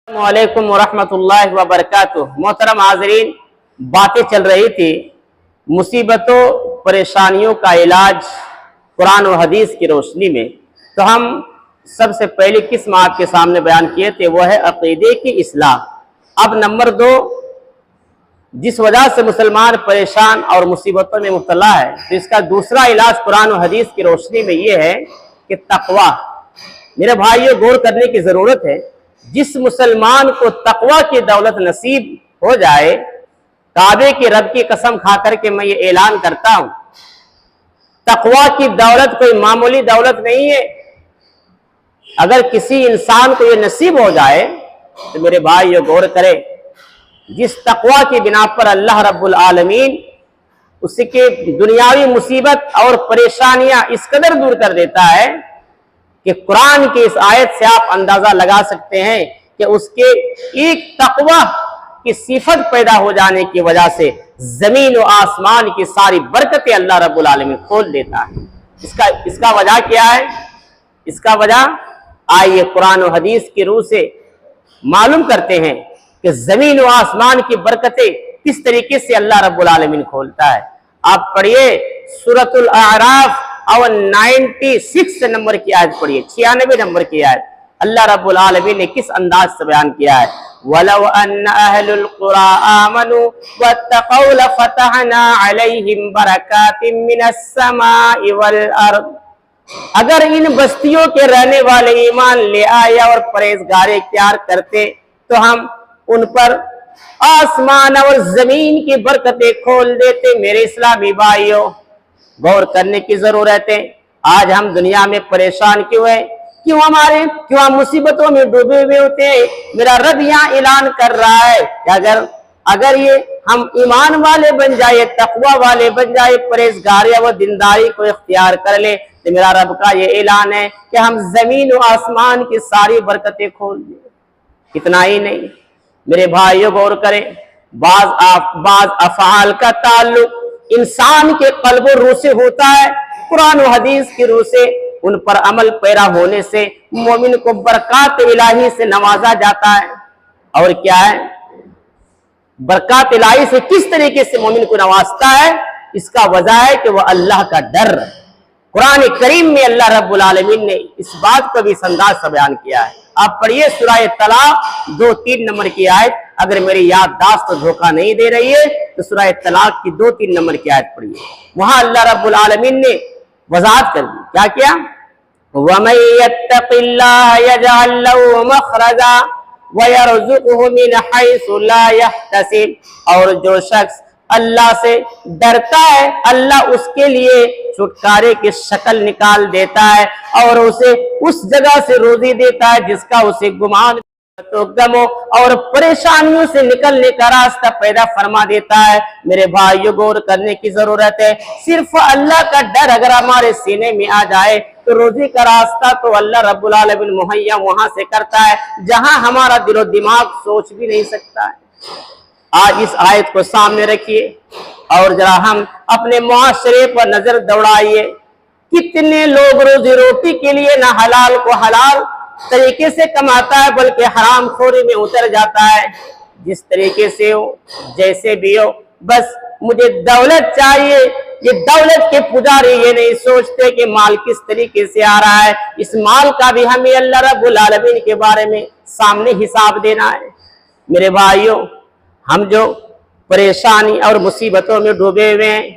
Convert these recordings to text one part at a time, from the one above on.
السلام علیکم ورحمۃ اللہ وبرکاتہ۔ محترم حاضرین، باتیں چل رہی تھی مصیبتوں پریشانیوں کا علاج قرآن و حدیث کی روشنی میں، تو ہم سب سے پہلی قسم آپ کے سامنے بیان کیے تھے، وہ ہے عقیدے کی اصلاح۔ اب نمبر 2، جس وجہ سے مسلمان پریشان اور مصیبتوں میں مبتلا ہے، تو اس کا دوسرا علاج قرآن و حدیث کی روشنی میں یہ ہے کہ تقوی۔ میرے بھائیوں، غور کرنے کی ضرورت ہے۔ جس مسلمان کو تقوی کی دولت نصیب ہو جائے، کعبے کی رب کی قسم کھا کر کے میں یہ اعلان کرتا ہوں، تقوی کی دولت کوئی معمولی دولت نہیں ہے۔ اگر کسی انسان کو یہ نصیب ہو جائے تو میرے بھائی غور کرے، جس تقوی کی بنا پر اللہ رب العالمین اس کے دنیاوی مصیبت اور پریشانیاں اس قدر دور کر دیتا ہے کہ قرآن کی اس آیت سے آپ اندازہ لگا سکتے ہیں کہ اس کے ایک تقوی کی صفت پیدا ہو جانے کی وجہ سے زمین و آسمان کی ساری برکتیں اللہ رب العالمین کھول دیتا ہے۔ اس کا وجہ کیا ہے؟ اس کا وجہ آئیے قرآن و حدیث کی روح سے معلوم کرتے ہیں کہ زمین و آسمان کی برکتیں کس طریقے سے اللہ رب العالمین کھولتا ہے۔ آپ پڑھیے سورۃ الاعراف اور 96 نمبر کی آیت پڑھیے، 96 نمبر کی آیت۔ اللہ رب العالمین نے کس انداز سے بیان کیا ہے؟ وَلَوْ أَنَّ أَهْلُ الْقُرَىٰ آمَنُوا وَاتَّقَوْا لَفَتَحْنَا عَلَيْهِمْ بَرَكَاتٍ مِّنَ السَّمَاءِ وَالْأَرْضِ۔ اگر ان بستیوں کے رہنے والے ایمان لے آئے اور پرہیزگاری اختیار کرتے تو ہم ان پر آسمان اور زمین کی برکتیں کھول دیتے۔ میرے اسلامی بھائیوں، غور کرنے کی ضرورت ہے۔ آج ہم دنیا میں پریشان کیوں ہیں؟ کیوں ہم مصیبتوں میں ڈوبے ہوئے ہوتے ہیں؟ میرا رب یہاں اعلان کر رہا ہے کہ اگر یہ ہم ایمان والے بن جائے، تقوی والے بن جائے، پرہیزگاری و دینداری کو اختیار کر لے، تو میرا رب کا یہ اعلان ہے کہ ہم زمین و آسمان کی ساری برکتیں کھول دیں۔ اتنا ہی نہیں میرے بھائیوں، غور کریں، بعض افعال کا تعلق انسان کے قلب و روح سے ہوتا ہے، قرآن و حدیث کی روح سے ان پر عمل پیرا ہونے سے مومن کو برکات الہی سے نوازا جاتا ہے۔ اور کیا ہے؟ برکات الہی سے کس طریقے سے مومن کو نوازتا ہے؟ اس کا وجہ ہے کہ وہ اللہ کا ڈر۔ قرآن کریم میں اللہ رب العالمین نے اس بات کو بھی اس انداز سے بیان کیا ہے۔ آپ پڑھیے سورہ طلاق 2-3 نمبر کی آیت۔ اگر میری یادداشت دھوکہ نہیں دے رہی ہے تو سورہ طلاق کی 2-3 نمبر کی آیت پڑھیے۔ وہاں اللہ رب العالمین نے وضاحت کر دی، کیا؟ وَمَن يَتَّقِ اللَّهَ يَجْعَل لَّهُ مَخْرَجًا وَيَرْزُقْهُ مِنْ حَيْثُ لَا يَحْتَسِبُ، اور جو شخص اللہ سے ڈرتا ہے، اللہ اس کے لیے چھٹکارے کی شکل نکال دیتا ہے اور اسے اس جگہ سے روزی دیتا ہے جس کا اسے گمان تو غموں اور پریشانیوں سے نکلنے کا راستہ پیدا فرما دیتا ہے۔ میرے بھائیوں، غور کرنے کی ضرورت ہے۔ صرف اللہ کا ڈر اگر ہمارے سینے میں آ جائے تو روزی کا راستہ تو اللہ رب العالمین مہیا وہاں سے کرتا ہے جہاں ہمارا دل و دماغ سوچ بھی نہیں سکتا ہے۔ آج اس آیت کو سامنے رکھیے اور ذرا ہم اپنے معاشرے پر نظر دوڑائیے۔ کتنے لوگ روزی روٹی کے لیے نہ حلال کو حلال طریقے سے کماتا ہے بلکہ حرام خوری میں اتر جاتا ہے۔ جس طریقے سے ہو، جیسے بھی ہو، بس مجھے دولت چاہیے۔ یہ دولت کے پجاری یہ نہیں سوچتے کہ مال کس طریقے سے آ رہا ہے۔ اس مال کا بھی ہمیں اللہ رب العالمین کے بارے میں سامنے حساب دینا ہے۔ میرے بھائیوں، ہم جو پریشانی اور مصیبتوں میں ڈوبے ہوئے ہیں،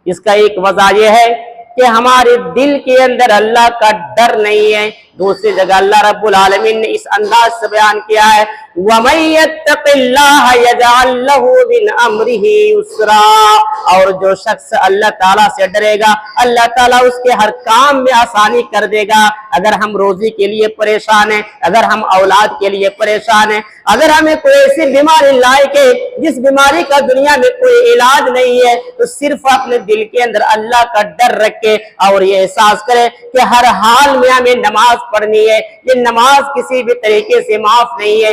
اس کا ایک وجہ یہ ہے کہ ہمارے دل کے اندر اللہ کا ڈر نہیں ہے۔ دوسری جگہ اللہ رب العالمین نے اس انداز سے بیان کیا ہے، وَمَن يَتَّقِ اللَّهَ يَجْعَل لَّهُ مِنْ أَمْرِهِ يُسْرًا، اور جو شخص اللہ تعالیٰ سے ڈرے گا، اللہ تعالیٰ اس کے ہر کام میں آسانی کر دے گا۔ اگر ہم روزی کے لیے پریشان ہیں، اگر ہم اولاد کے لیے پریشان ہیں، اگر ہمیں کوئی ایسی بیماری لائق ہے جس بیماری کا دنیا میں کوئی علاج نہیں ہے، تو صرف اپنے دل کے اندر اللہ کا ڈر رکھے اور یہ احساس کرے کہ ہر حال میں ہمیں نماز پڑھنی ہے۔ یہ نماز کسی بھی طریقے سے معاف نہیں ہے،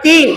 3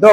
2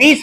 20